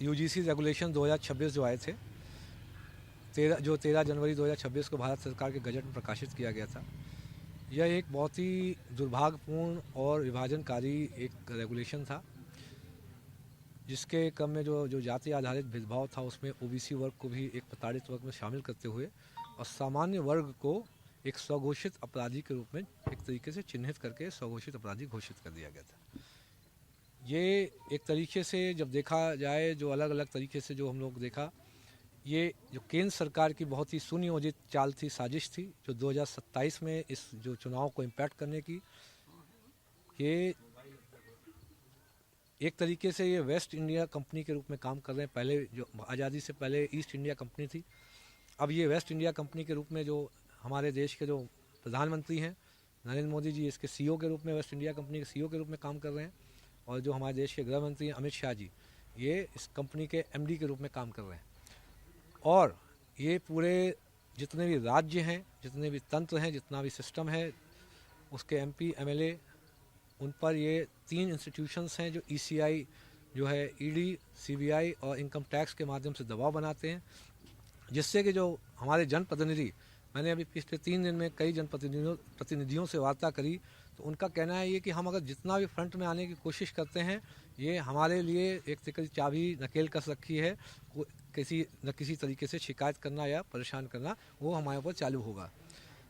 UGC regulation 2026 जो आए थे, 13 जनवरी 2026 को भारत सरकार के गजट में प्रकाशित किया गया था। यह एक बहुत ही दुर्भाग्यपूर्ण और विभाजनकारी एक रेगुलेशन था, जिसके क्रम में जो जाति आधारित भेदभाव था उसमें ओबीसी वर्ग को भी एक प्रताड़ित वर्ग में शामिल करते हुए और सामान्य वर्ग को एक स्वघोषित अपराधी के रूप में एक तरीके से चिन्हित करके स्वघोषित अपराधी घोषित कर दिया गया था। ये एक तरीके से जब देखा जाए, जो अलग अलग तरीके से जो हम लोग देखा, ये जो केंद्र सरकार की बहुत ही सुनियोजित चाल थी, साजिश थी, जो 2027 में इस जो चुनाव को इम्पैक्ट करने की। ये एक तरीके से ये वेस्ट इंडिया कंपनी के रूप में काम कर रहे हैं। पहले जो आज़ादी से पहले ईस्ट इंडिया कंपनी थी, अब ये वेस्ट इंडिया कंपनी के रूप में जो हमारे देश के जो प्रधानमंत्री हैं नरेंद्र मोदी जी, इसके सीईओ के रूप में, वेस्ट इंडिया कंपनी के सीईओ के रूप में काम कर रहे हैं। और जो हमारे देश के गृह मंत्री हैं अमित शाह जी, ये इस कंपनी के एमडी के रूप में काम कर रहे हैं। और ये पूरे जितने भी राज्य हैं, जितने भी तंत्र हैं, जितना भी सिस्टम है, उसके एमपी एमएलए, उन पर ये 3 इंस्टीट्यूशंस हैं जो ईसीआई जो है, ईडी, सीबीआई और इनकम टैक्स के माध्यम से दबाव बनाते हैं, जिससे कि जो हमारे जनप्रतिनिधि, मैंने अभी पिछले 3 दिन में कई जनप्रतिनिधियों से वार्ता करी, तो उनका कहना है ये कि हम अगर जितना भी फ्रंट में आने की कोशिश करते हैं, ये हमारे लिए एक तरीके से चाबी नकेल कस रखी है। किसी न किसी तरीके से शिकायत करना या परेशान करना वो हमारे ऊपर चालू होगा।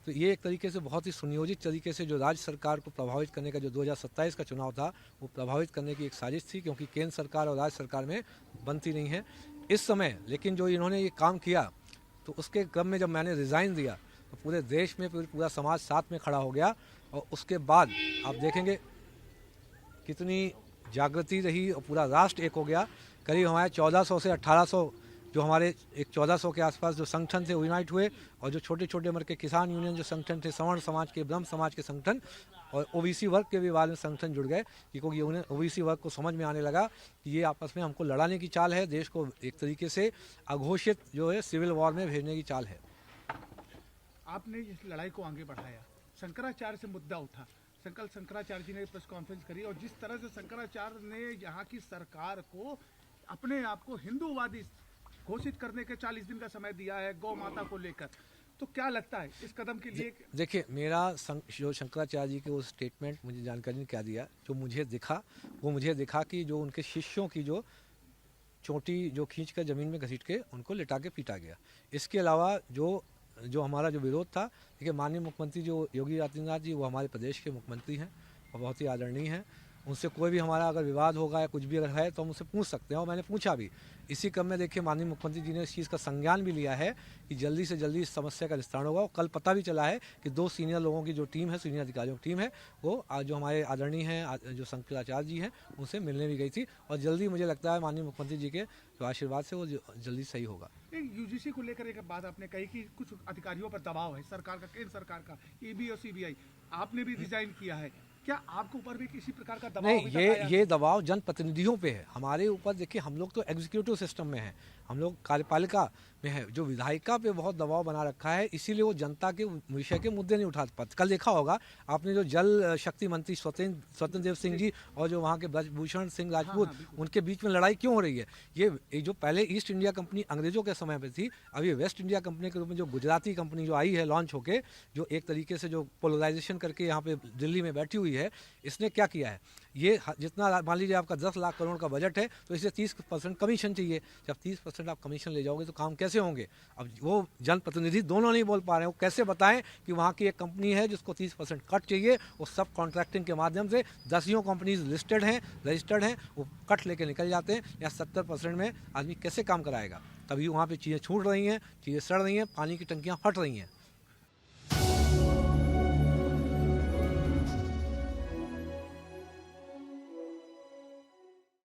तो ये एक तरीके से बहुत ही सुनियोजित तरीके से जो राज्य सरकार को प्रभावित करने का जो 2027 का चुनाव था, वो प्रभावित करने की एक साजिश थी, क्योंकि केंद्र सरकार और राज्य सरकार में बनती नहीं है इस समय। लेकिन जो इन्होंने ये काम किया, तो उसके क्रम में जब मैंने रिज़ाइन दिया, तो पूरे देश में पूरा समाज साथ में खड़ा हो गया। और उसके बाद आप देखेंगे कितनी जागृति रही और पूरा राष्ट्र एक हो गया। करीब हमारे 1400 से 1800 जो हमारे एक 1400 के आसपास जो संगठन थे वो यूनाइट हुए, और जो छोटे छोटे वर्ग के किसान यूनियन जो संगठन थे, सवर्ण समाज के, ब्रह्म समाज के संगठन और ओबीसी वर्ग के भी बाद में संगठन जुड़ गए, क्योंकि उन्हें ओबीसी वर्ग को समझ में आने लगा कि ये आपस में हमको लड़ाने की चाल है, देश को एक तरीके से अघोषित जो है सिविल वॉर में भेजने की चाल है। आपने इस लड़ाई को आगे बढ़ाया, शंकराचार्य से मुद्दा उठा, शंकराचार्य जी ने प्रेस कॉन्फ्रेंस करी, और जिस तरह से शंकराचार्य ने यहाँ की सरकार को अपने आप को हिंदूवादी घोषित करने के 40 दिन का समय दिया है गौ माता को लेकर, तो क्या लगता है इस कदम के लिए? देखिए, मेरा जो शंकराचार्य जी के वो स्टेटमेंट मुझे जानकारी ने क्या दिया, जो मुझे दिखा, वो मुझे दिखा कि जो उनके शिष्यों की जो चोटी जो खींच कर ज़मीन में घसीट के उनको लिटा के पीटा गया। इसके अलावा जो हमारा जो विरोध था, देखिए माननीय मुख्यमंत्री जो योगी आदित्यनाथ जी, वो हमारे प्रदेश के मुख्यमंत्री हैं और बहुत ही आदरणीय हैं। उनसे कोई भी हमारा अगर विवाद होगा या कुछ भी अगर है तो हम उनसे पूछ सकते हैं, और मैंने पूछा भी। इसी क्रम में देखिए माननीय मुख्यमंत्री जी ने इस चीज़ का संज्ञान भी लिया है कि जल्दी से जल्दी इस समस्या का निस्तारण होगा। और कल पता भी चला है कि 2 सीनियर लोगों की जो टीम है, सीनियर अधिकारियों की टीम है, वो आज जो हमारे आदरणीय हैं जो शंकराचार्य जी हैं, उनसे मिलने भी गई थी। और जल्दी मुझे लगता है माननीय मुख्यमंत्री जी के जो आशीर्वाद से वो जल्दी सही होगा। यूजीसी को लेकर एक बात आपने कही कि कुछ अधिकारियों पर दबाव है सरकार का, केंद्र सरकार का, ईडी और सीबीआई, आपने भी रिजाइन किया है, क्या आपके ऊपर भी किसी प्रकार का दबाव? नहीं, ये दबाव जनप्रतिनिधियों पे है, हमारे ऊपर। देखिए, हम लोग तो एग्जीक्यूटिव सिस्टम में हैं, हम लोग कार्यपालिका में है, जो विधायिका पे बहुत दबाव बना रखा है, इसीलिए वो जनता के विषय के मुद्दे नहीं उठा पाते। कल देखा होगा आपने, जो जल शक्ति मंत्री स्वतंत्र देव सिंह जी और जो वहाँ के ब्रजभूषण सिंह राजपूत, उनके बीच में लड़ाई क्यों हो रही है? ये जो पहले ईस्ट इंडिया कंपनी अंग्रेजों के समय पे थी, अभी वेस्ट इंडिया कंपनी के रूप में जो गुजराती कंपनी जो आई है लॉन्च होके, जो एक तरीके से जो पोलराइजेशन करके यहाँ पे दिल्ली में बैठी हुई है, इसने क्या किया है? ये जितना मान लीजिए आपका 10 लाख करोड़ का बजट है, तो इसे 30% कमीशन चाहिए। जब 30% आप कमीशन ले जाओगे तो काम कैसे होंगे? अब वो जनप्रतिनिधि दोनों नहीं बोल पा रहे हैं, वो कैसे बताएं कि वहाँ की एक कंपनी है जिसको 30% कट चाहिए, वो सब कॉन्ट्रैक्टिंग के माध्यम से 10 कंपनीज लिस्टेड हैं, रजिस्टर्ड हैं, वो कट लेके निकल जाते हैं। या 70% में आदमी कैसे काम कराएगा? तभी वहाँ पर चीज़ें छूट रही हैं, चीज़ें सड़ रही हैं, पानी की टंकियाँ फट रही हैं।